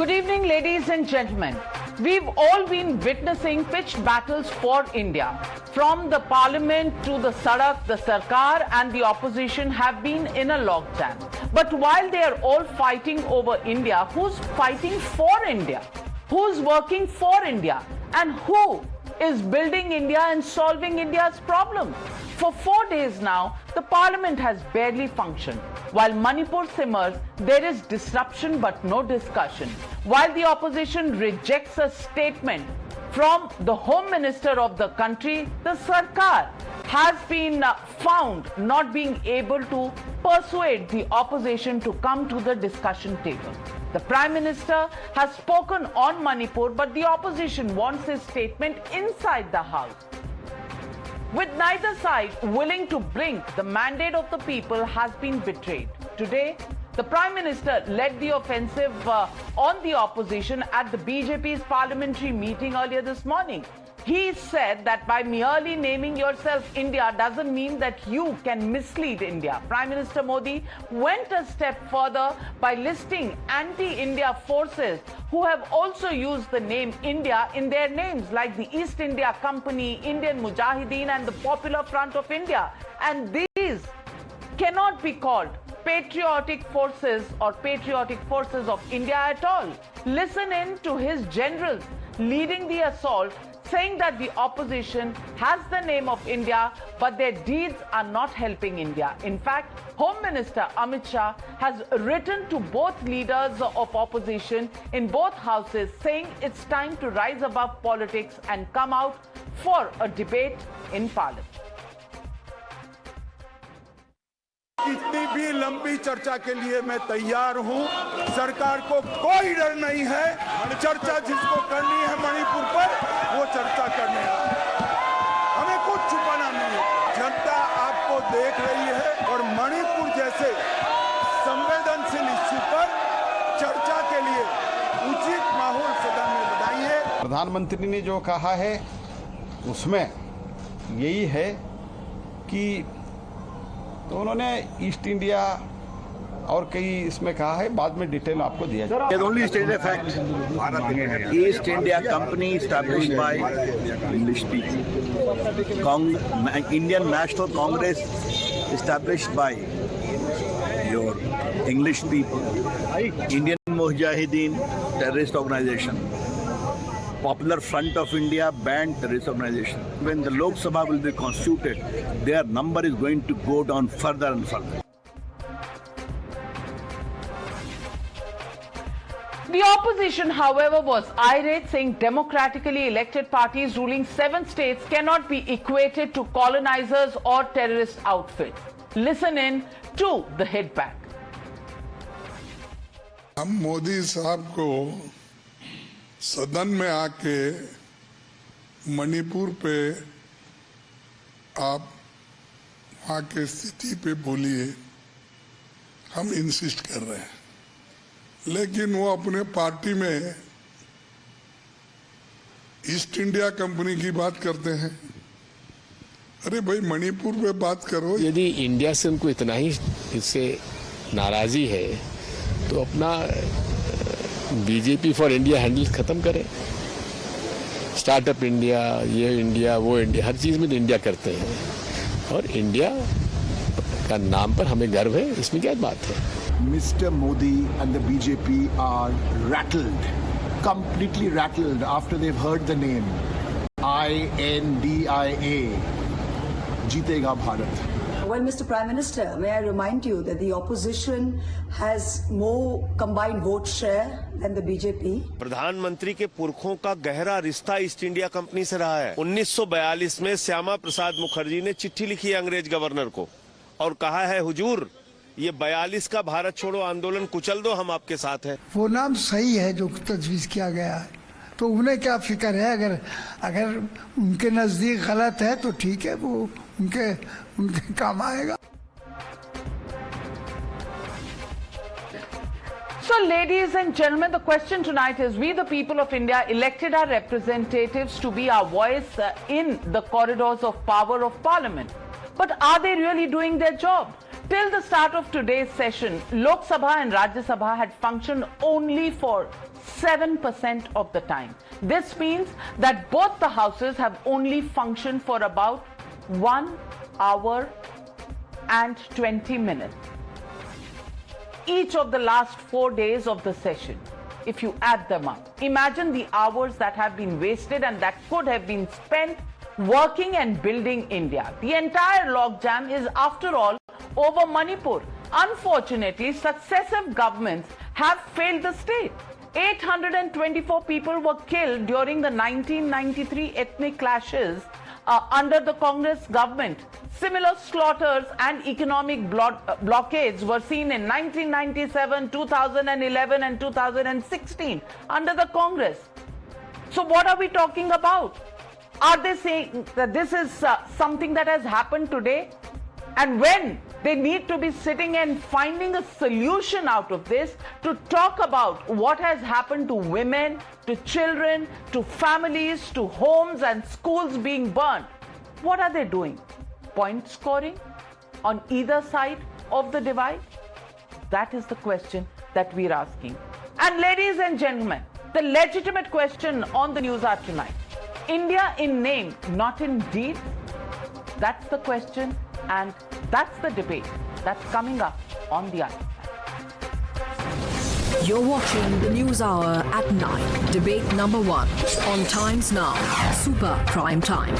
Good evening, ladies and gentlemen. We've all been witnessing pitched battles for India. From the parliament to the sadak, the sarkar and the opposition have been in a logjam. But while they are all fighting over India, who's fighting for India? Who's working for India? And who is building India and solving India's problems? For 4 days now, the parliament has barely functioned. While Manipur simmers, there is disruption but no discussion. While the opposition rejects a statement from the Home Minister of the country, the Sarkar has been found not being able to persuade the opposition to come to the discussion table. The Prime Minister has spoken on Manipur, but the opposition wants his statement inside the House. With neither side willing to blink, the mandate of the people has been betrayed. Today, the Prime Minister led the offensive on the opposition at the BJP's parliamentary meeting earlier this morning. He said that by merely naming yourself India doesn't mean that you can mislead India. Prime Minister Modi went a step further by listing anti-India forces who have also used the name India in their names, like the East India Company, Indian Mujahideen and the Popular Front of India. And these cannot be called patriotic forces or patriotic forces of India at all. Listen in to his generals leading the assault, saying that the opposition has the name of India, but their deeds are not helping India. In fact, Home Minister Amit Shah has written to both leaders of opposition in both houses, saying it's time to rise above politics and come out for a debate in Parliament. कितनी भी लंबी चर्चा के लिए मैं तैयार हूं। सरकार को कोई डर नहीं है। चर्चा जिसको करनी है मणिपुर पर, वो चर्चा करने आए। हमें कुछ छुपाना नहीं है। जनता आपको देख रही है और मणिपुर जैसे संवेदनशील इश्यू पर चर्चा के लिए उचित माहौल सदन में बनाइए। प्रधानमंत्री ने जो कहा है उसमें यही है कि तो उन्होंने ईस्ट इंडिया और कई इसमें कहा है, बाद में डिटेल आपको दिया जाएगा। There's only stated a fact. East India Company established by English people. Indian National Congress established by your English people. Indian Mujahideen terrorist organization. Popular Front of India banned terrorist organization. When the Lok Sabha will be constituted, their number is going to go down further and further. The opposition, however, was irate, saying democratically elected parties ruling 7 states cannot be equated to colonizers or terrorist outfits. Listen in to the hit back. हम मोदी साहब को सदन में आके मणिपुर पे आप वहाँ के स्थिति पे बोलिए, हम इंसिस्ट कर रहे हैं। लेकिन वो अपने पार्टी में ईस्ट इंडिया कंपनी की बात करते हैं। अरे भाई मणिपुर पे बात करो। यदि इंडिया से उनको इतना ही इससे नाराजी है तो अपना बीजेपी फॉर इंडिया हैंडल खत्म करें। स्टार्टअप इंडिया, ये इंडिया, वो इंडिया, हर चीज में तो इंडिया करते हैं और इंडिया का नाम पर हमें गर्व है, इसमें क्या बात है। Mr. Modi and the BJP are rattled, completely rattled after they've heard the name INDIA, Jeetega Bharat. Well, Mr. Prime Minister, may I remind you that the opposition has more combined vote share than the BJP. प्रधानमंत्री के पुरखों का गहरा रिश्ता east India company से रहा है। 1942 में श्यामा प्रसाद मुखर्जी ने चिट्ठी लिखी है अंग्रेज गवर्नर को और कहा है, हुजूर ये 42 का भारत छोड़ो आंदोलन कुचल दो, हम आपके साथ हैं। वो नाम सही है जो तजवीज किया गया है, तो उन्हें क्या फिक्र है। अगर उनके नजदीक गलत है तो ठीक है, वो उनके काम आएगा। So, ladies and gentlemen, the question tonight is, we the people of India elected our representatives to be our voice in the corridors of power of Parliament. But are they really doing their job? Till the start of today's session, Lok Sabha and Rajya Sabha had functioned only for 7% of the time. This means that both the houses have only functioned for about 1 hour and 20 minutes. Each of the last 4 days of the session, if you add them up, imagine the hours that have been wasted and that could have been spent working and building India. The entire logjam is, after all, over Manipur. Unfortunately, successive governments have failed the state. 824 people were killed during the 1993 ethnic clashes under the Congress government. Similar slaughters and economic blockades were seen in 1997, 2011 and 2016 under the Congress. So what are we talking about? Are they saying that this is something that has happened today? And when they need to be sitting and finding a solution out of this to talk about what has happened to women, to children, to families, to homes and schools being burned, what are they doing? Point scoring on either side of the divide? That is the question that we're asking. And ladies and gentlemen, the legitimate question on the news hour tonight. India in name, not in deed? That's the question, and that's the debate that's coming up on the other side. You're watching the News Hour at 9. Debate number 1 on Times Now, Super Prime Time.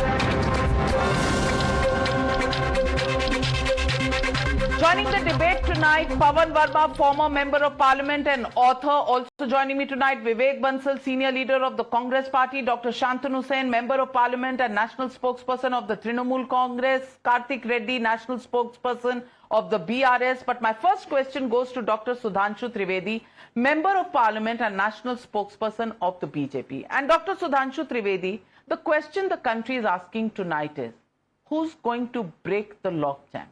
Joining the debate tonight, Pawan Verma, former Member of Parliament and author. Also joining me tonight, Vivek Bansal, Senior Leader of the Congress Party. Dr. Shantanu Sen, Member of Parliament and National Spokesperson of the Trinamool Congress. Karthik Reddy, National Spokesperson of the BRS. But my first question goes to Dr. Sudhanshu Trivedi, Member of Parliament and National Spokesperson of the BJP. And Dr. Sudhanshu Trivedi, the question the country is asking tonight is, who's going to break the logjam?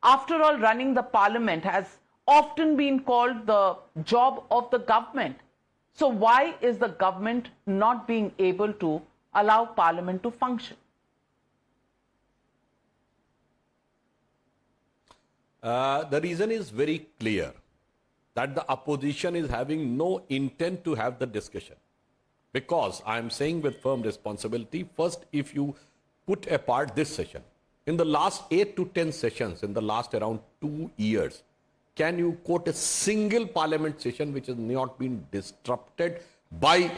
After all, running the parliament has often been called the job of the government. So why is the government not being able to allow parliament to function? The reason is very clear, that the opposition is having no intent to have the discussion. Because I am saying with firm responsibility, first, if you put apart this session, in the last 8 to 10 sessions, in the last around 2 years, can you quote a single parliament session which has not been disrupted by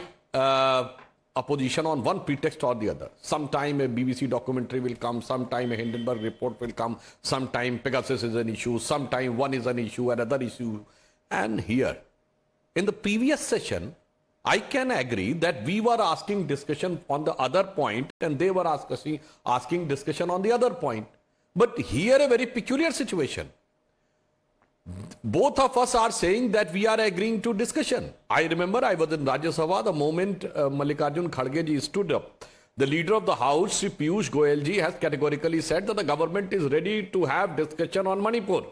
opposition on one pretext or the other? Sometime a BBC documentary will come, sometime a Hindenburg report will come, sometime Pegasus is an issue, sometime one is an issue, another issue. And here, in the previous session, I can agree that we were asking discussion on the other point and they were asking discussion on the other point. But here a very peculiar situation. Both of us are saying that we are agreeing to discussion. I remember I was in Rajya Sabha the moment Mallikarjun Kharge ji stood up. The leader of the house, Sri Piyush Goyal ji, has categorically said that the government is ready to have discussion on Manipur.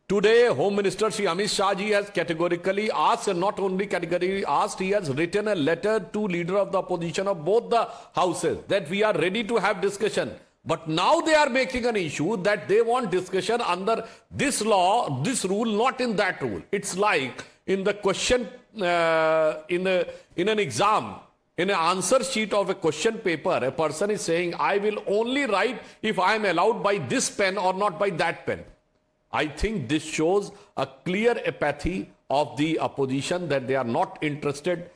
Today, Home Minister Shri Amit Shah ji has categorically asked, and not only categorically asked, he has written a letter to leader of the opposition of both the houses that we are ready to have discussion. But now they are making an issue that they want discussion under this law, this rule, not in that rule. It's like in the question, in an exam, in an answer sheet of a question paper, a person is saying, I will only write if I am allowed by this pen or not by that pen. I think this shows a clear apathy of the opposition that they are not interested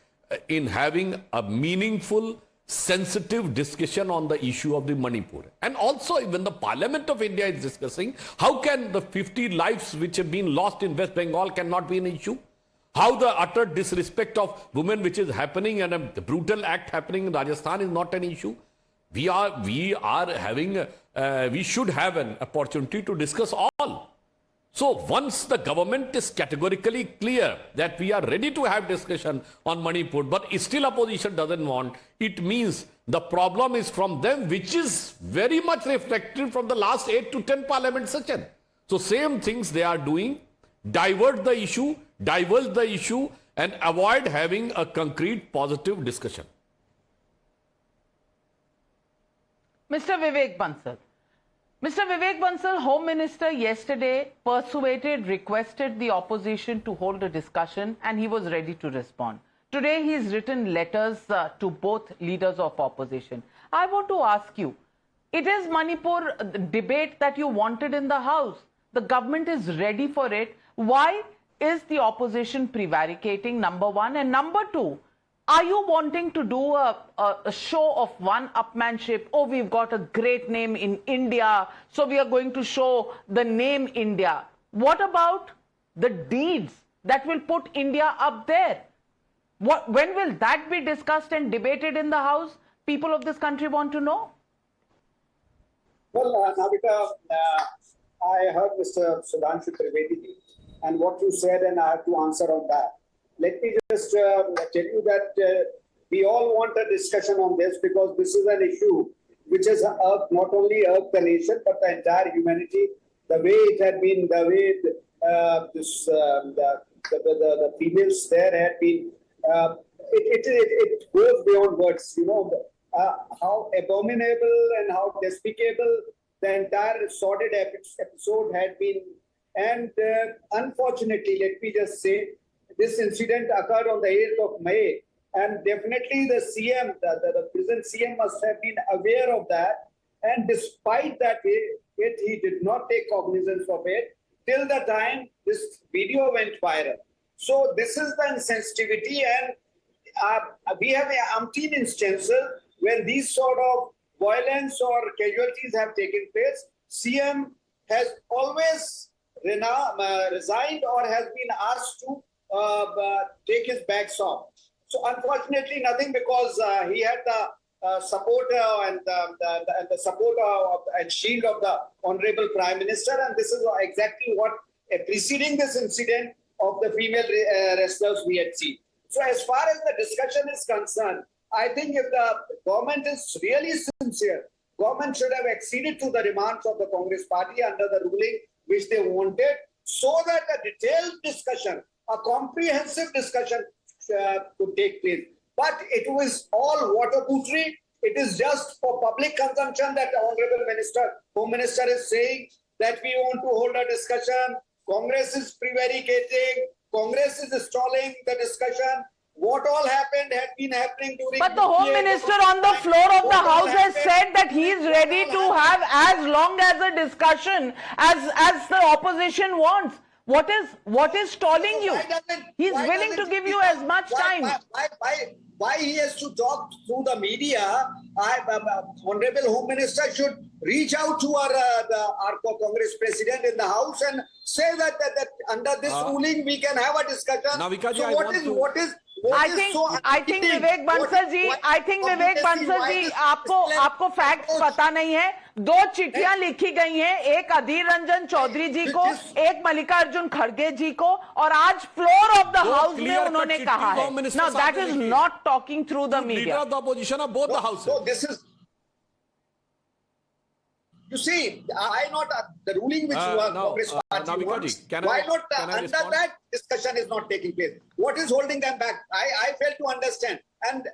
in having a meaningful, sensitive discussion on the issue of the Manipur. And also, when the Parliament of India is discussing, how can the 50 lives which have been lost in West Bengal cannot be an issue? How the utter disrespect of women which is happening and a brutal act happening in Rajasthan is not an issue? We should have an opportunity to discuss all. So once the government is categorically clear that we are ready to have discussion on Manipur, but still opposition doesn't want, it means the problem is from them, which is very much reflected from the last 8 to 10 parliament session. So same things they are doing, divert the issue, divulge the issue and avoid having a concrete positive discussion. Mr. Vivek Bansal, Mr. Vivek Bansal, Home Minister, yesterday requested the opposition to hold a discussion, and he was ready to respond. Today, he's written letters to both leaders of opposition. I want to ask you, it is Manipur debate that you wanted in the House. The government is ready for it. Why is the opposition prevaricating, number one? And number two, are you wanting to do a show of one-upmanship? Oh, we've got a great name in India, so we are going to show the name India. What about the deeds that will put India up there? When will that be discussed and debated in the House? People of this country want to know. Well, Navika, I heard Mr. Sudhanshu Trivedi and what you said, and I have to answer on that. Let me just tell you that we all want a discussion on this because this is an issue which has not only irked the nation but the entire humanity. The way it had been, the way the females there had been, it goes beyond words. You know how abominable and how despicable the entire sordid episode had been, and unfortunately, let me just say, this incident occurred on the 8th of May, and definitely the CM, the present CM must have been aware of that, and despite that, he did not take cognizance of it till the time this video went viral. So this is the insensitivity, and we have umpteen instances when these sort of violence or casualties have taken place. CM has always resigned or has been asked to take his bags off. So unfortunately, nothing, because he had the support and the support and shield of the Honorable Prime Minister, and this is exactly what preceding this incident of the female wrestlers we had seen. So as far as the discussion is concerned, I think if the government is really sincere, government should have acceded to the demands of the Congress party under the ruling which they wanted, so that a detailed discussion, a comprehensive discussion could take place. But it was all water cookery. It is just for public consumption that the Honorable Home Minister is saying that we want to hold a discussion. Congress is prevaricating. Congress is stalling the discussion. What all happened had been happening during... But the Home Minister on the floor of the House has said that he is ready to have as long as a discussion as the opposition wants. What is stalling you? He's willing to give you as much time. Why he has to talk through the media? Honorable Home Minister should reach out to our Congress President in the House and say that under this ruling we can have a discussion. Navika ji, so I think Vivek Bansal जी आपको fact पता नहीं है. 2 चिट्ठियां लिखी गई हैं, एक अधीर रंजन चौधरी जी को, एक मल्लिकार्जुन खड़गे जी को, और आज फ्लोर ऑफ द हाउस में उन्होंने कहा है. Now that is not talking through the media. Leader of the opposition of both the houses. So this is, you see, why not the ruling which Congress party wants? Why not under that discussion is not taking place? What is holding them back? I fail to understand. And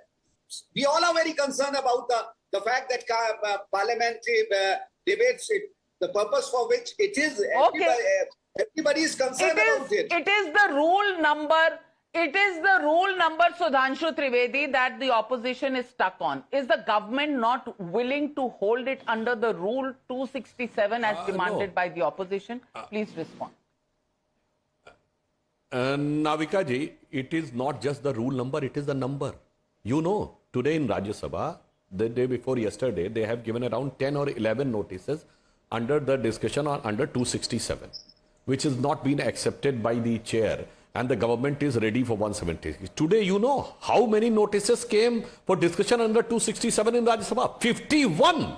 we all are very concerned about the fact that parliamentary debates, the purpose for which it is, everybody is concerned about it. It is the rule number. It is the rule number, Sudhanshu Trivedi, that the opposition is stuck on. Is the government not willing to hold it under the rule 267 as demanded by the opposition? Please respond. Navika ji, it is not just the rule number, it is the number. You know, today in Rajya Sabha, the day before yesterday, they have given around 10 or 11 notices under the discussion on under 267, which has not been accepted by the chair. And the government is ready for 170. Today, you know how many notices came for discussion under 267 in Rajya Sabha? 51.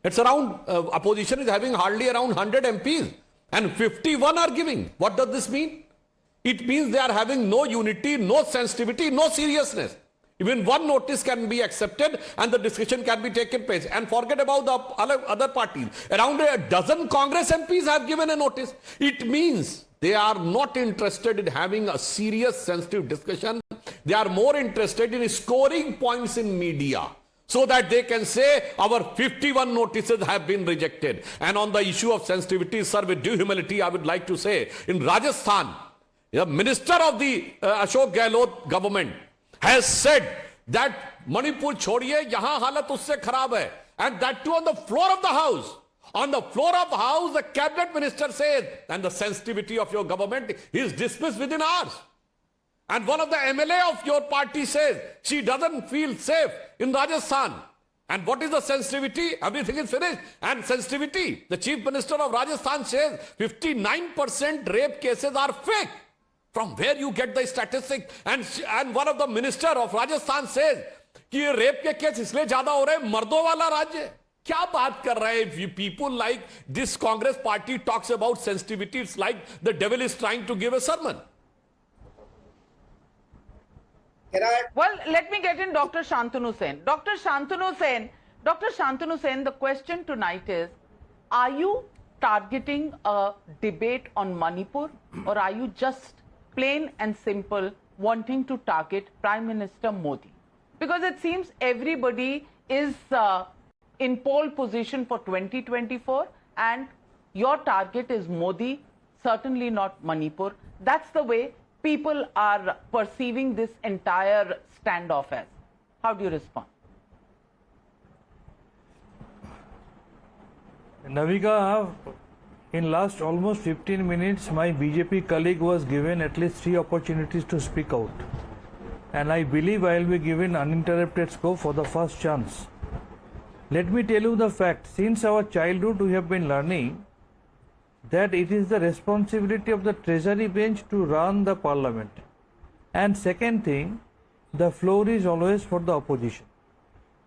It's around, opposition is having hardly around 100 MPs. And 51 are giving. What does this mean? It means they are having no unity, no sensitivity, no seriousness. Even one notice can be accepted and the discussion can be taken place. And forget about the other parties. Around a dozen Congress MPs have given a notice. It means they are not interested in having a serious, sensitive discussion. They are more interested in scoring points in media. so that they can say our 51 notices have been rejected. And on the issue of sensitivity, sir, with due humility, I would like to say, in Rajasthan, the minister of the Ashok Gehlot government has said that Manipur chhodiye, yahan halat usse kharab hai. And that too on the floor of the house. On the floor of the house, the cabinet minister says, and the sensitivity of your government is dismissed within hours. And one of the MLA of your party says she doesn't feel safe in Rajasthan. And what is the sensitivity? Everything is finished. And sensitivity, the chief minister of Rajasthan says 59% rape cases are fake. From where you get the statistics? And one of the minister of Rajasthan says कि ये rape के case इसलिए ज्यादा हो रहे हैं मर्दों वाला राज्य है. क्या बात कर रहे हैं? People like this Congress party talks about sensitivity. It's like the devil is trying to give a sermon. Well, let me get in Dr. Shantanu Sen. Dr. Shantanu Sen, the question tonight is, are you targeting a debate on Manipur, or are you just plain and simple wanting to target Prime Minister Modi? Because it seems everybody is in pole position for 2024 and your target is Modi, certainly not Manipur. That's the way people are perceiving this entire standoff as. How do you respond? Navika, in last almost 15 minutes, my BJP colleague was given at least 3 opportunities to speak out. And I believe I will be given uninterrupted scope for the first chance. Let me tell you the fact. Since our childhood, we have been learning that it is the responsibility of the Treasury bench to run the parliament. And second thing, the floor is always for the opposition.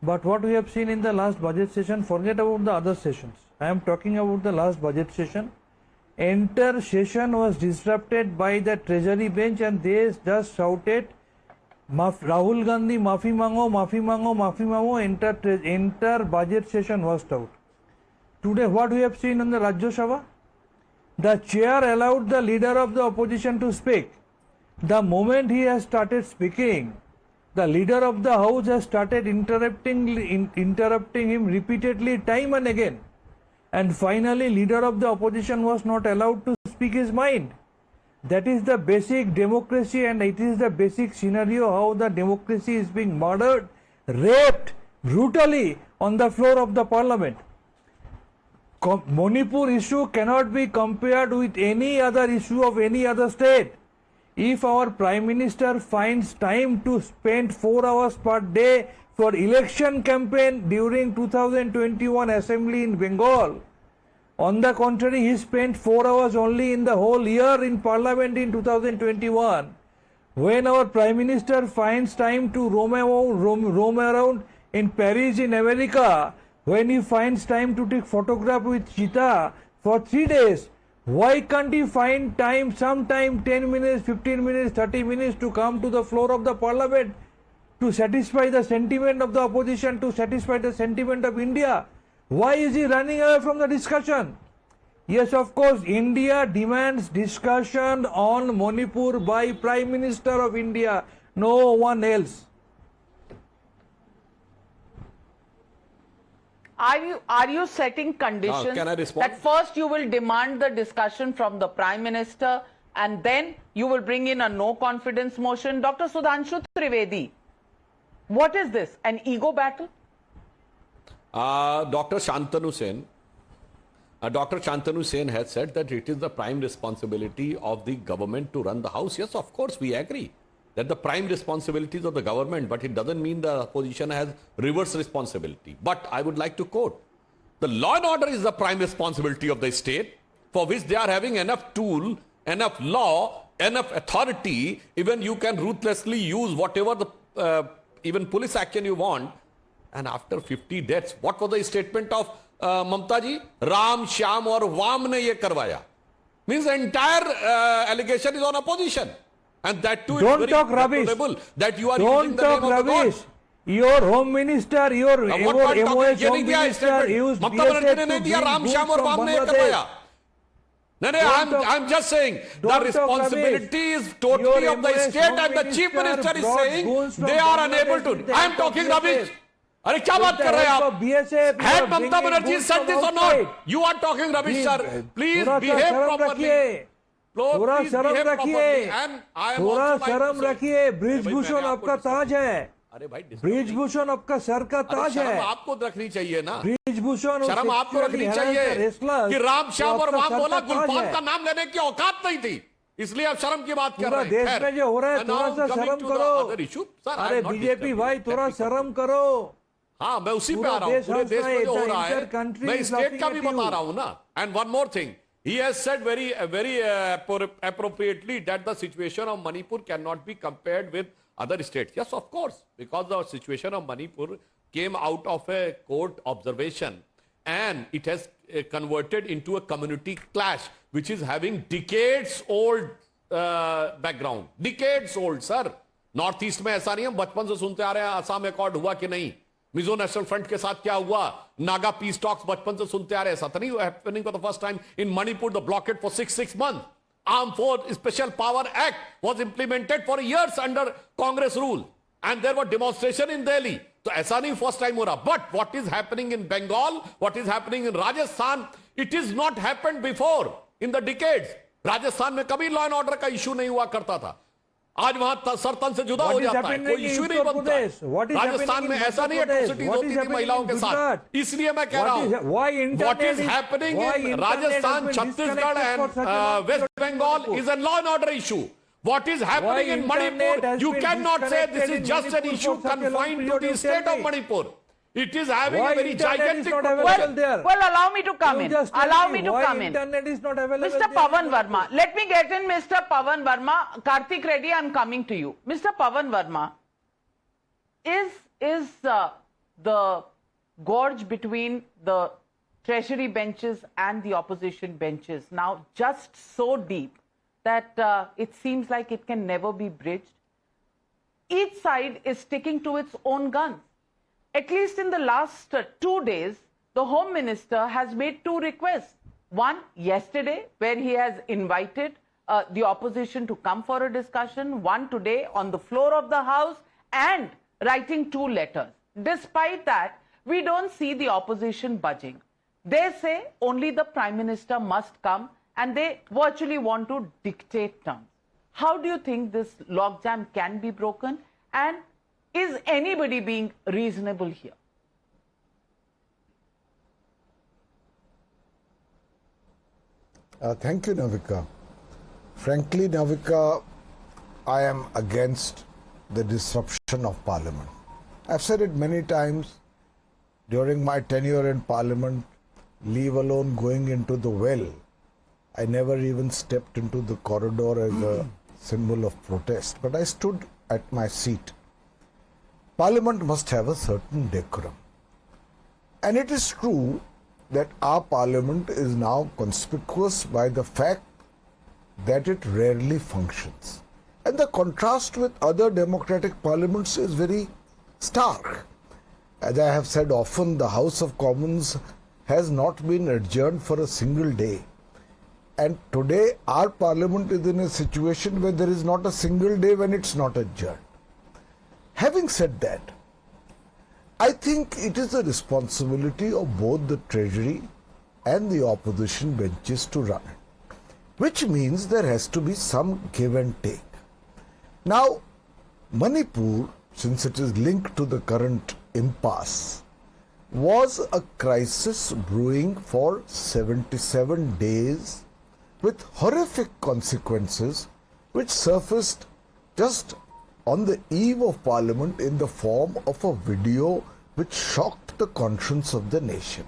But what we have seen in the last budget session, forget about the other sessions. I am talking about the last budget session. Entire session was disrupted by the Treasury bench and they just shouted, Rahul Gandhi, Maafi Mango, Maafi Mango, Maafi Mango. Entire budget session was out. Today, what we have seen in the Rajya Sabha? The chair allowed the leader of the opposition to speak. The moment he has started speaking, the leader of the house has started interrupting him repeatedly, time and again. And finally, leader of the opposition was not allowed to speak his mind. That is the basic democracy, and it is the basic scenario how the democracy is being murdered, raped brutally on the floor of the parliament. Manipur issue cannot be compared with any other issue of any other state. If our Prime Minister finds time to spend 4 hours per day for election campaign during 2021 Assembly in Bengal, on the contrary, he spent 4 hours only in the whole year in Parliament in 2021. When our Prime Minister finds time to roam around in Paris in America, when he finds time to take photograph with cheetah for 3 days, why can't he find time, sometime 10 minutes, 15 minutes, 30 minutes to come to the floor of the Parliament to satisfy the sentiment of the opposition, to satisfy the sentiment of India? Why is he running away from the discussion? Yes, of course, India demands discussion on Manipur by Prime Minister of India, no one else. Are you setting conditions can I respond? that first you will demand the discussion from the Prime Minister and then you will bring in a no confidence motion? Dr. Sudhanshu Trivedi, what is this? An ego battle? Dr. Shantanu Sen has said that it is the prime responsibility of the government to run the house. Yes, of course, we agree that the prime responsibilities of the government, but it doesn't mean the opposition has reverse responsibility. But I would like to quote, the law and order is the prime responsibility of the state, for which they are having enough tool, enough law, enough authority. Even you can ruthlessly use whatever the even police action you want. And after 50 deaths, what was the statement of Mamta ji? Ram, Shyam or Vam ne ye karwaya. Means the entire allegation is on opposition. And that too don't is very talk rubbish. That you are don't using the talk name of the rubbish. God. Your home minister, your MOS home minister used BSF to bring Ram, goods Shyam or from Vam ne ye Bangladesh. karwaya. No, I'm just saying the responsibility is totally Your of the MOS state, and the chief minister is saying they are unable to. I am talking rubbish. अरे क्या बात कर रहे हैं आप? BSF, Had Mamata Banerjee said this or not? You are talking rubbish, sir. Please behave properly. थोड़ा शर्म रखिए, थोड़ा also like शर्म to say- रखिए। ब्रिजभूषण आपका ताज है, अरे भाई ब्रिजभूषण आपका सर का अरे ताज शर्म है। आपको रखनी चाहिए ना। ब्रिजभूषण शर्म आपको रखनी चाहिए कि राम श्याम और वहां बोला गुलफाम का नाम लेने की औकात नहीं थी, इसलिए आप शर्म की बात कर पूरा रहे हैं। देश खैर, में जो हो रहा है and थोड़ा now सा coming शर्म to the करो। other issue, sir, I अरे am not बीजेपी disturbing. भाई थोड़ा शर्म करो। हाँ, मैं उसी पे पूरा आ रहा हूँ। देश पूरे हंस देश रहा में है, जो हो the रहा है, entire country मैं is स्टेट का laughing भी at बता you. रहा हूँ ना। And one more thing, he has said very appropriately that the situation of Manipur cannot be compared with other states. Yes, of course, because the situation of Manipur came out of a court observation and it has converted into a community clash which is having decades old background. Decades old, sir. North east में ऐसा नहीं, हम बचपन से सुनते आ रहे हैं Assam accord हुआ कि नहीं, मिजो नेशनल फ्रंट के साथ क्या हुआ, नागा पीस टॉक्स बचपन से सुनते आ रहे हैं, ऐसा तो नहीं happening for the first time in Manipur the blockade for 6 months. Armed Force Special Power Act was implemented for years under Congress rule and there were demonstration in Delhi. तो ऐसा नहीं फर्स्ट टाइम हो रहा. But what is happening in Bengal, what is happening in Rajasthan, it is not happened before in the decades. Rajasthan में कभी law and order का issue नहीं हुआ करता था, आज वहां सरतन से जुदा हो जाता है, कोई इशू नहीं बनता है. राजस्थान में ऐसा नहीं एट्रोसिटीज होती थी महिलाओं के साथ. इसलिए मैं कह रहा हूं what is happening in Rajasthan, Chhattisgarh and West Bengal is a law and order issue. What is happening in Manipur, you cannot say this is just an issue confined to the state of Manipur. It is having a very gigantic... Well, allow me to come in. Allow me to come in. Internet is not available. Mr. Pavan Verma, let me get in Mr. Pavan Verma. Karthik Reddy, I'm coming to you. Mr. Pavan Verma, is the gorge between the treasury benches and the opposition benches now just so deep that it seems like it can never be bridged? Each side is sticking to its own guns. At least in the last 2 days, the Home Minister has made 2 requests. One yesterday, where he has invited the opposition to come for a discussion. One today on the floor of the House and writing 2 letters. Despite that, we don't see the opposition budging. They say only the Prime Minister must come and they virtually want to dictate terms. How do you think this logjam can be broken? And is anybody being reasonable here? Thank you, Navika. Frankly, Navika, I am against the disruption of Parliament. I've said it many times during my tenure in Parliament, leave alone going into the well. I never even stepped into the corridor as a symbol of protest, but I stood at my seat. Parliament must have a certain decorum. And it is true that our Parliament is now conspicuous by the fact that it rarely functions. And the contrast with other democratic parliaments is very stark. As I have said often, the House of Commons has not been adjourned for a single day. And today our Parliament is in a situation where there is not a single day when it's not adjourned. Having said that, I think it is the responsibility of both the Treasury and the opposition benches to run it, which means there has to be some give and take. Now, Manipur, since it is linked to the current impasse, was a crisis brewing for 77 days with horrific consequences which surfaced just on the eve of Parliament in the form of a video which shocked the conscience of the nation.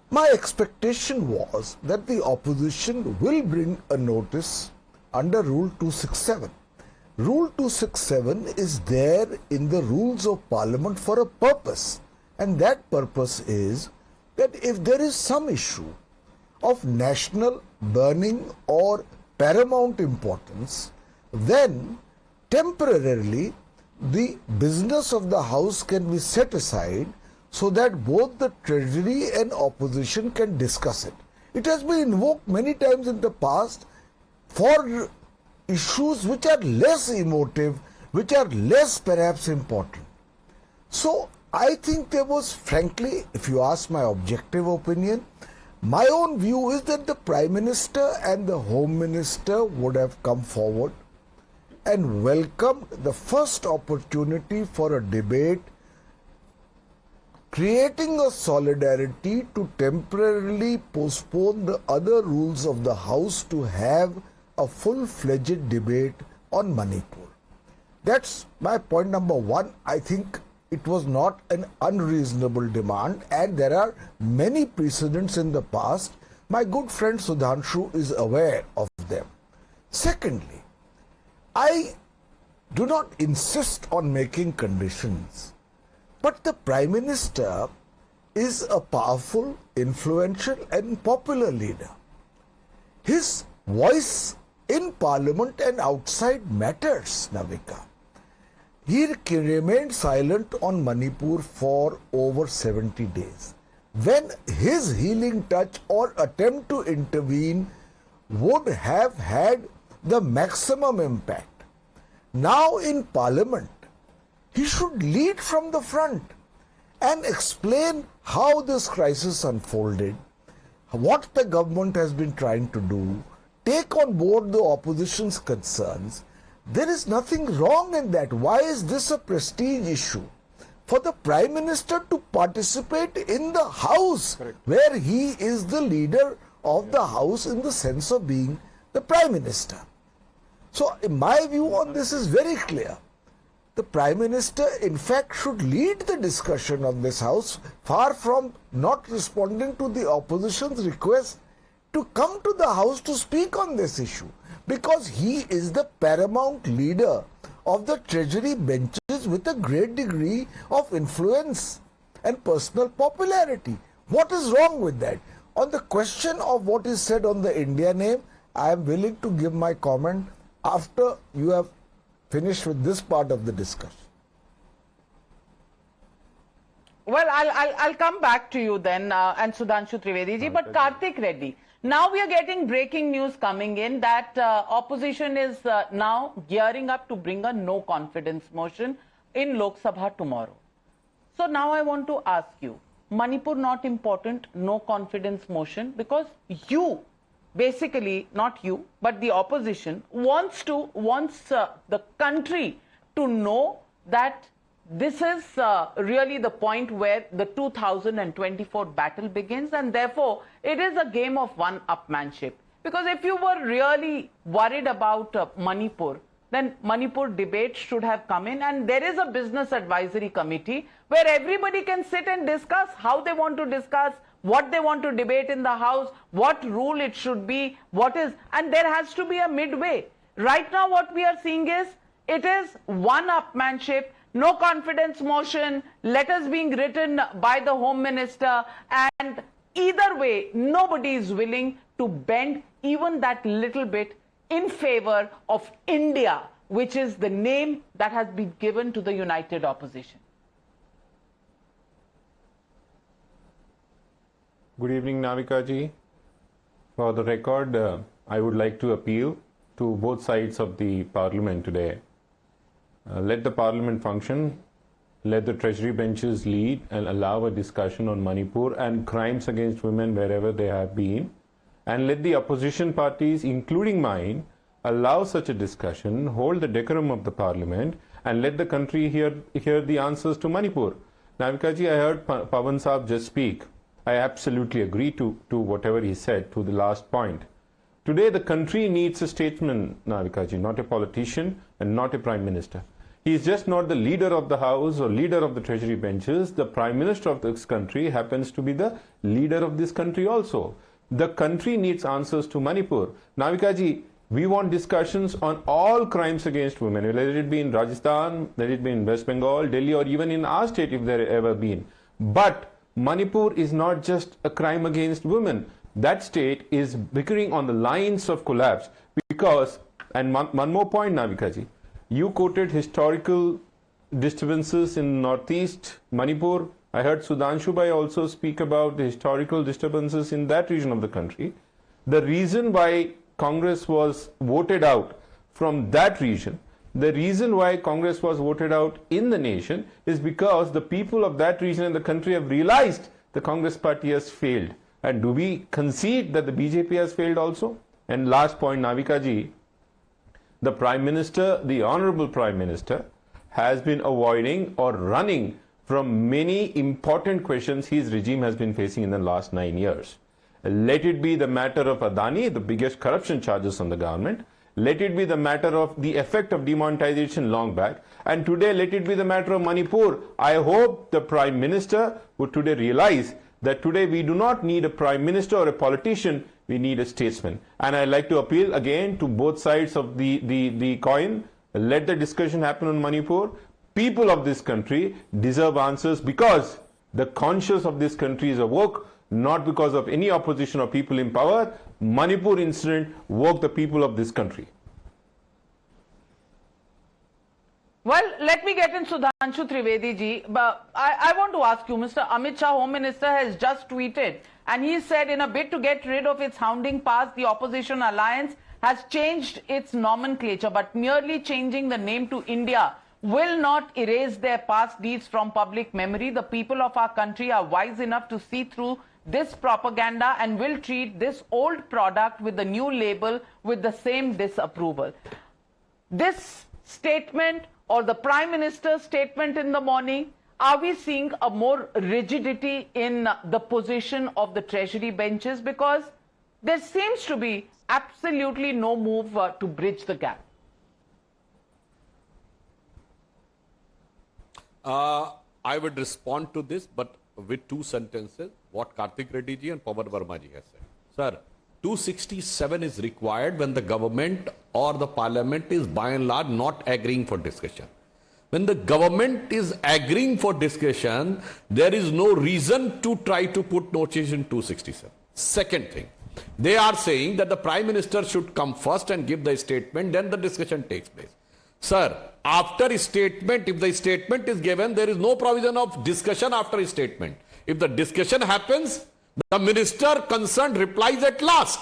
My expectation was that the opposition will bring a notice under Rule 267. Rule 267 is there in the rules of Parliament for a purpose, and that purpose is that if there is some issue of national burning or paramount importance, then temporarily the business of the House can be set aside so that both the Treasury and opposition can discuss it. It has been invoked many times in the past for issues which are less emotive, which are less perhaps important. So I think there was, frankly, if you ask my objective opinion, my own view is that the Prime Minister and the Home Minister would have come forward and welcomed the first opportunity for a debate, creating a solidarity to temporarily postpone the other rules of the House to have a full-fledged debate on Manipur. That's my point number one. I think it was not an unreasonable demand, and there are many precedents in the past. My good friend Sudhanshu is aware of them. Secondly, I do not insist on making conditions, but the Prime Minister is a powerful, influential and popular leader. His voice in Parliament and outside matters, Navika. He remained silent on Manipur for over 70 days, when his healing touch or attempt to intervene would have had the maximum impact. Now in Parliament, he should lead from the front and explain how this crisis unfolded, what the government has been trying to do, take on board the opposition's concerns. There is nothing wrong in that. Why is this a prestige issue? For the Prime Minister to participate in the House, where he is the leader of the House in the sense of being the Prime Minister. So my view on this is very clear. The Prime Minister, in fact, should lead the discussion on this House, far from not responding to the opposition's request to come to the House to speak on this issue, because he is the paramount leader of the Treasury benches with a great degree of influence and personal popularity. What is wrong with that? On the question of what is said on the India name, I am willing to give my comment after you have finished with this part of the discussion. Well, I'll come back to you then, and Sudhanshu Trivedi ji, but Karthik Reddy. Now we are getting breaking news coming in that opposition is now gearing up to bring a no confidence motion in Lok Sabha tomorrow. So now I want to ask you, Manipur not important, no confidence motion, because you, basically not you, but the opposition wants the country to know that this is really the point where the 2024 battle begins, and therefore it is a game of one-upmanship. Because if you were really worried about Manipur, then Manipur debate should have come in, and there is a business advisory committee where everybody can sit and discuss how they want to discuss, what they want to debate in the House, what rule it should be, and there has to be a midway. Right now what we are seeing is, it is one-upmanship, no confidence motion, letters being written by the Home Minister, and either way, nobody is willing to bend even that little bit in favor of India, which is the name that has been given to the united opposition. Good evening, Navika ji. For the record, I would like to appeal to both sides of the parliament today. Let the parliament function, let the treasury benches lead and allow a discussion on Manipur and crimes against women wherever they have been, and let the opposition parties, including mine, allow such a discussion, hold the decorum of the parliament, and let the country hear the answers to Manipur. Navika ji, I heard Pawan Saab just speak. I absolutely agree to whatever he said, to the last point. Today, the country needs a statesman, Navika ji, not a politician and not a Prime Minister. He is just not the leader of the House or leader of the Treasury benches. The Prime Minister of this country happens to be the leader of this country also. The country needs answers to Manipur. Navika ji, we want discussions on all crimes against women, whether it be in Rajasthan, whether it be in West Bengal, Delhi, or even in our state if there ever been. But Manipur is not just a crime against women. That state is bickering on the lines of collapse because, and one more point, Navika ji, you quoted historical disturbances in northeast Manipur. I heard Sudhanshu Bhai also speak about the historical disturbances in that region of the country. The reason why Congress was voted out from that region The reason why Congress was voted out in the nation is because the people of that region in the country have realized the Congress party has failed. And do we concede that the BJP has failed also? And last point, Navika ji, the Prime Minister, the Honorable Prime Minister, has been avoiding or running from many important questions his regime has been facing in the last 9 years. Let it be the matter of Adani, the biggest corruption charges on the government. Let it be the matter of the effect of demonetization long back. And today, let it be the matter of Manipur. I hope the Prime Minister would today realize that today we do not need a Prime Minister or a politician, we need a statesman. And I'd like to appeal again to both sides of the coin. Let the discussion happen on Manipur. People of this country deserve answers because the conscience of this country is awoke, not because of any opposition or people in power. Manipur incident woke the people of this country. Well, let me get in Sudhanshu Trivedi ji. But I want to ask you, Mr. Amit Shah, Home Minister, has just tweeted and he said in a bid to get rid of its hounding past, the opposition alliance has changed its nomenclature, but merely changing the name to India will not erase their past deeds from public memory. The people of our country are wise enough to see through this propaganda and will treat this old product with the new label with the same disapproval. This statement or the Prime Minister's statement in the morning, are we seeing a more rigidity in the position of the Treasury benches? Because there seems to be absolutely no move to bridge the gap. I would respond to this, but with two sentences, what Karthik Reddy ji and Pawan Verma ji has said. Sir, 267 is required when the government or the parliament is by and large not agreeing for discussion. When the government is agreeing for discussion, there is no reason to try to put no change in 267. Second thing, they are saying that the Prime Minister should come first and give the statement, then the discussion takes place. Sir, after a statement, if the statement is given, there is no provision of discussion after a statement. If the discussion happens, the minister concerned replies at last.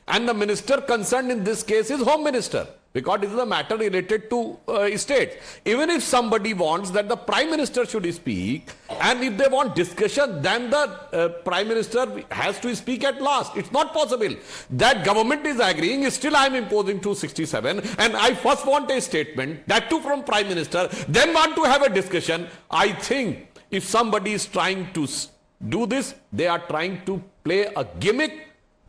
And the minister concerned in this case is Home Minister, because it is a matter related to states. Even if somebody wants that the Prime Minister should speak, and if they want discussion, then the Prime Minister has to speak at last. It's not possible. That government is agreeing, still I am imposing 267, and I first want a statement, that too from Prime Minister, then want to have a discussion. I think if somebody is trying to do this, they are trying to play a gimmick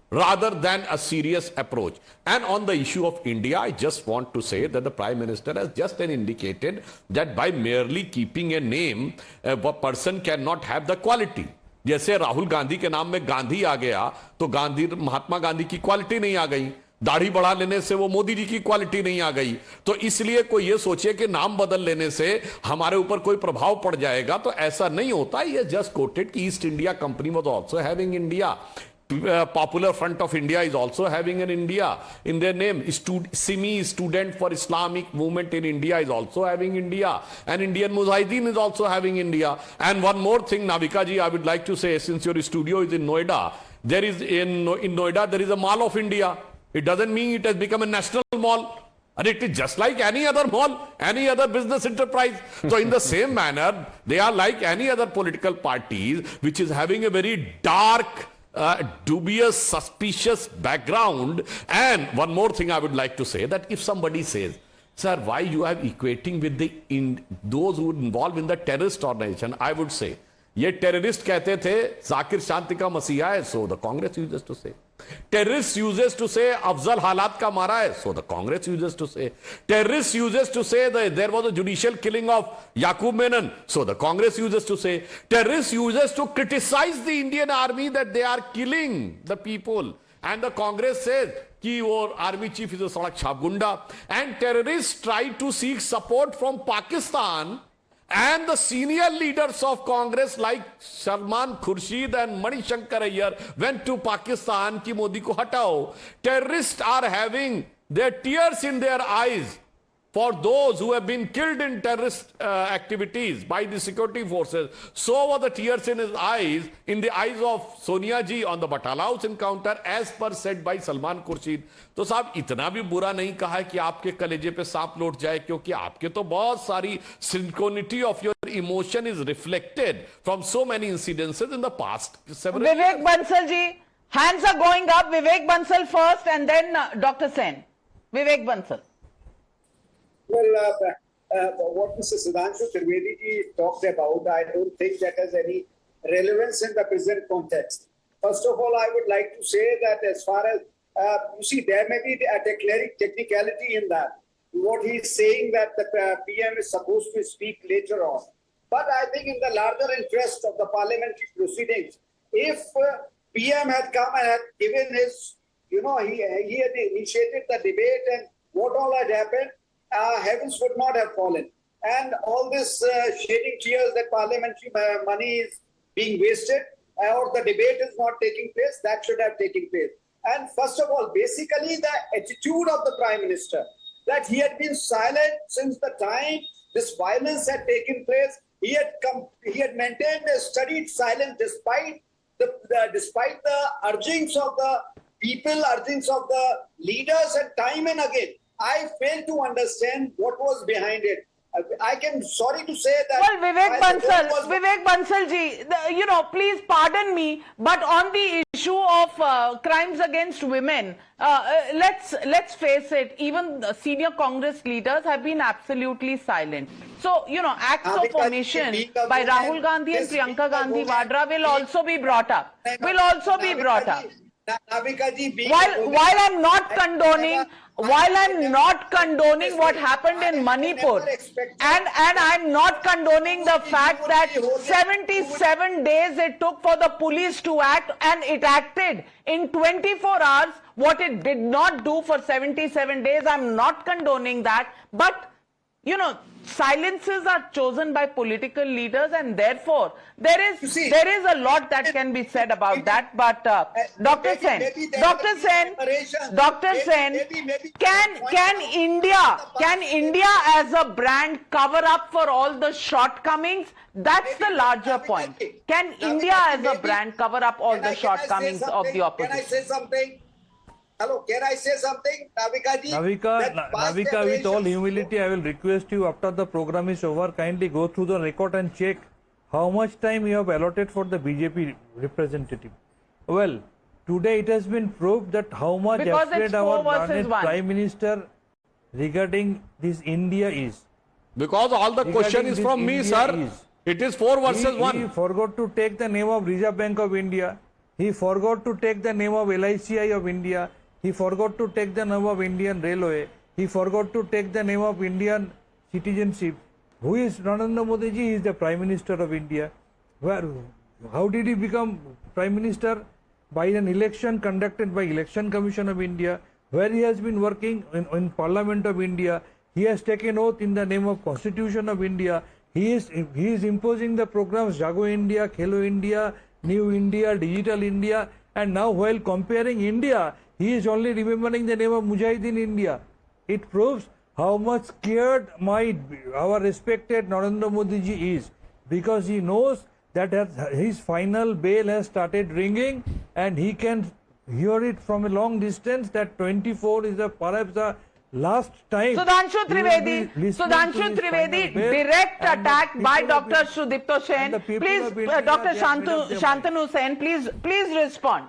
rather than a serious approach. And on the issue of India, I just want to say that the Prime Minister has just indicated that by merely keeping a name, a person cannot have the quality. जैसे राहुल गांधी के नाम में गांधी आ गया, तो गांधी महात्मा गांधी की quality नहीं आ गई. दाढ़ी बढ़ा लेने से वो मोदी जी की क्वालिटी नहीं आ गई. तो इसलिए कोई ये सोचे कि नाम बदल लेने से हमारे ऊपर कोई प्रभाव पड़ जाएगा, तो ऐसा नहीं होता. ये जस्ट कोटेड कि east India company was also having India. Popular Front of India is also having an India in their name. SIMI, Student for Islamic Movement in India, is also having India. And Indian Mujahideen is also having India. And one more thing, Navika ji, I would like to say, since your studio is in Noida, there is in Noida, there is a Mall of India. It doesn't mean it has become a national mall. And it is just like any other mall, any other business enterprise. So in the same manner, they are like any other political parties, which is having a very dark, dubious, suspicious background. And one more thing I would like to say, that if somebody says, sir, why you are equating with those who are involved in the terrorist organization, I would say, ये terrorist कहते थे जाकिर शांति का मसीहा है, so the Congress uses to say. Terrorists uses to say Afzal हालात का मारा है, so the Congress uses to say. Terrorists uses to say that there was a judicial killing of Yaqub Menon, so the Congress uses to say. Terrorists uses to criticize the Indian army that they are killing the people, and the Congress says कि वो army chief is a सड़क छाप गुंडा. And terrorists try to seek support from Pakistan. And the senior leaders of Congress like Salman Khurshid and Mani Shankar Ayyar went to Pakistan कि मोदी को हटाओ. Terrorists are having their tears in their eyes for those who have been killed in terrorist activities by the security forces. So were the tears in his eyes, in the eyes of Sonia ji on the Batala House encounter, as per said by Salman Khurshid. तो साहब इतना भी बुरा नहीं कहा है कि आपके कलेजे पे सांप लौट जाए, क्योंकि आपके तो बहुत सारी synchronicity of your emotion is reflected from so many incidences in the past several Vivek years. Bansal ji, hands are going up. Vivek Bansal first and then Dr. Sen. Vivek Bansal. Well, what Mr. Sudhanshu Trivedi ji talked about, I don't think that has any relevance in the present context. First of all, I would like to say that as far as, you see, there may be a technicality in that. What he is saying that the PM is supposed to speak later on. But I think in the larger interest of the parliamentary proceedings, if PM had come and had given his, he had initiated the debate and what all had happened, heavens would not have fallen. And all this shedding tears that parliamentary money is being wasted or the debate is not taking place, that should have taken place. And first of all, basically the attitude of the Prime Minister, that he had been silent since the time this violence had taken place. He had maintained a studied silence despite the urgings of the people, urgings of the leaders, and time and again. I fail to understand what was behind it. I can, sorry to say that. Well, Vivek Bansal ji, please pardon me, but on the issue of crimes against women, let's face it, even the senior Congress leaders have been absolutely silent. So, acts of omission by Rahul Gandhi and Priyanka Gandhi Vadra will also be brought up. While I'm not condoning what happened in Manipur, and I'm not condoning the fact that 77 days it took for the police to act, and it acted in 24 hours what it did not do for 77 days. I'm not condoning that, but silences are chosen by political leaders, and therefore there is a lot that can be said about that. But Dr. Sen, can India as a brand cover up for all the shortcomings? That's the larger point. Can India as a brand cover up all the shortcomings of the opposition? Can I say something? Hello, can I say something, Navika ji? Navika, with all humility, I will request you, after the program is over, kindly go through the record and check how much time you have allotted for the BJP representative. Well, today it has been proved that how much afraid our Prime Minister regarding this India is. Because all the question is from me, sir. It is 4 versus 1. He forgot to take the name of Reserve Bank of India. He forgot to take the name of LICI of India. He forgot to take the name of Indian Railway. He forgot to take the name of Indian citizenship. Who is Narendra Modi ji? He is the Prime Minister of India. How did he become Prime Minister? By an election conducted by Election Commission of India, where he has been working in Parliament of India. He has taken oath in the name of Constitution of India. He is imposing the programs Jago India, Khelo India, New India, Digital India, and now while comparing India, he is only remembering the name of Mujahideen India. It proves how much scared our respected Narendra Modi ji is, because he knows that his final bell has started ringing, and he can hear it from a long distance that 24 is perhaps the last time. Sudhanshu Trivedi, direct attack by Dr. Sudipto Sen. Please, Dr. Shantanu Sen, please respond.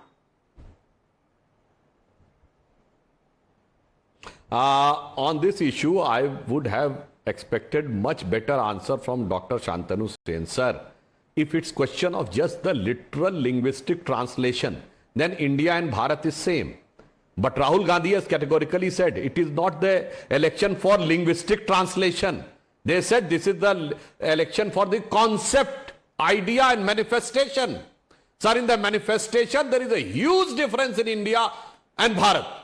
On this issue, I would have expected much better answer from Dr. Shantanu Sen, sir. If it's question of just the literal linguistic translation, then India and Bharat is same. But Rahul Gandhi has categorically said it is not the election for linguistic translation. They said this is the election for the concept, idea and manifestation. Sir, in the manifestation, there is a huge difference in India and Bharat.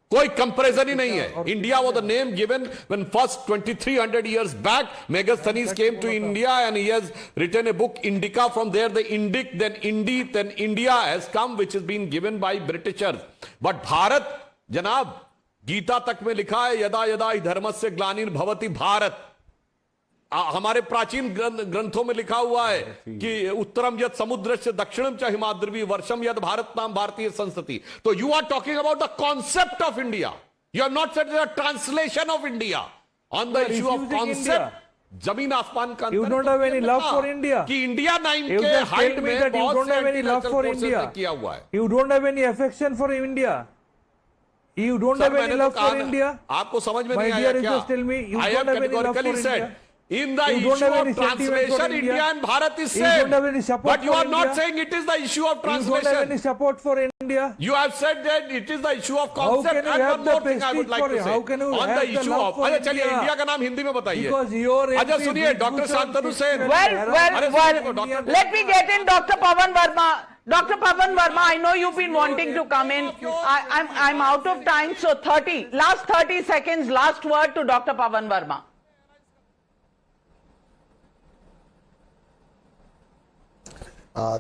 कोई comparison ही नहीं है. India was the name given when first 2300 years back Megasthenes came to India, and he has written a book Indica. From there the Indic, then Indi, then India has come, which has been given by Britishers. But Bharat, Janab, Gita तक में लिखा है यदा यदा हि धर्मस्य ग्लानिर् भवति भारत। हमारे प्राचीन ग्रंथों में लिखा हुआ है कि उत्तरम यद समुद्र से दक्षिणम च हिमाद्रवी वर्षम यद भारत नाम भारतीय संस्कृति। तो you are talking about the concept of India, you have not said the translation of India on the issue of concept. जमीन आसमान का You don't have any love for India. कि इंडिया 9 के हाइट में बहुत से love for India किया हुआ है। You don't have any affection for India. You don't have any love for India. आपको समझ में नहीं आया क्या? Just tell me, you I don't have have any love for categorically said India. in the You issue don't have of any sentiment for translation, India. India and Bharat is You same. don't have any support But you for are not India. saying it is the issue of You don't have any translation. support for India. You have said that it is the issue of How concept. can you And have one the more thing I would prestige like for to it? say How can you on have the the issue love of for अच्छा चलिए India? India का नाम हिंदी में बताइए। Because your अच्छा MP सुनिए did doctor Bhushan Shantanu Sen. Well, let me get in Dr. Pavan Verma. Dr. Pavan Verma, I know you've been wanting to come in. I'm out of time, so last 30 seconds, last word to Dr. Pavan Verma.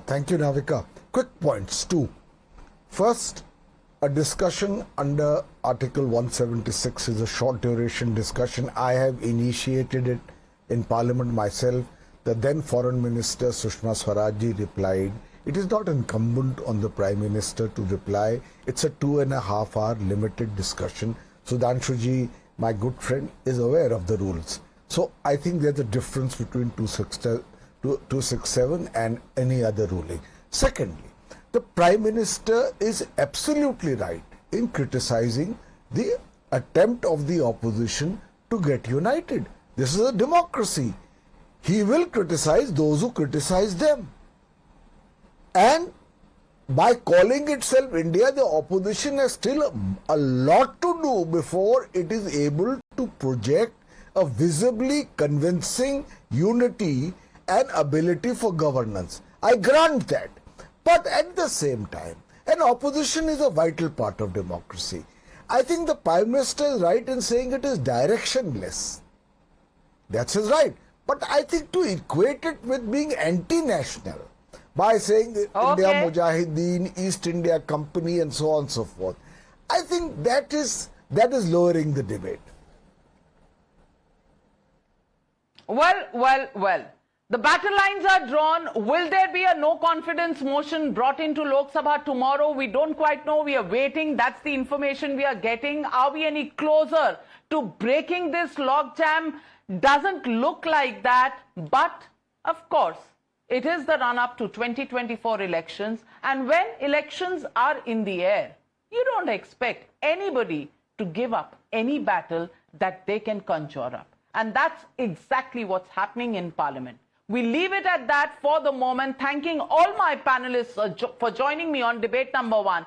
Thank you, Navika. Quick points, two. First, a discussion under Article 176 is a short duration discussion. I have initiated it in Parliament myself. The then Foreign Minister Sushma Swaraj replied, it is not incumbent on the Prime Minister to reply. It's a 2.5 hour limited discussion. Sudhanshu, my good friend, is aware of the rules. So I think there's a difference between 267 and any other ruling. Secondly, the Prime Minister is absolutely right in criticizing the attempt of the opposition to get united. This is a democracy. He will criticize those who criticize them. And by calling itself India, the opposition has still a lot to do before it is able to project a visibly convincing unity and ability for governance. I grant that. But at the same time, an opposition is a vital part of democracy. I think the Prime Minister is right in saying it is directionless. That's his right. But I think to equate it with being anti-national by saying India Mujahideen, East India Company and so on and so forth, I think that is lowering the debate. Well. The battle lines are drawn. Will there be a no confidence motion brought into Lok Sabha tomorrow? We don't quite know. We are waiting. That's the information we are getting. Are we any closer to breaking this logjam? Doesn't look like that. But, of course, it is the run-up to 2024 elections. And when elections are in the air, you don't expect anybody to give up any battle that they can conjure up. And that's exactly what's happening in Parliament. We leave it at that for the moment, thanking all my panelists for joining me on debate number 1.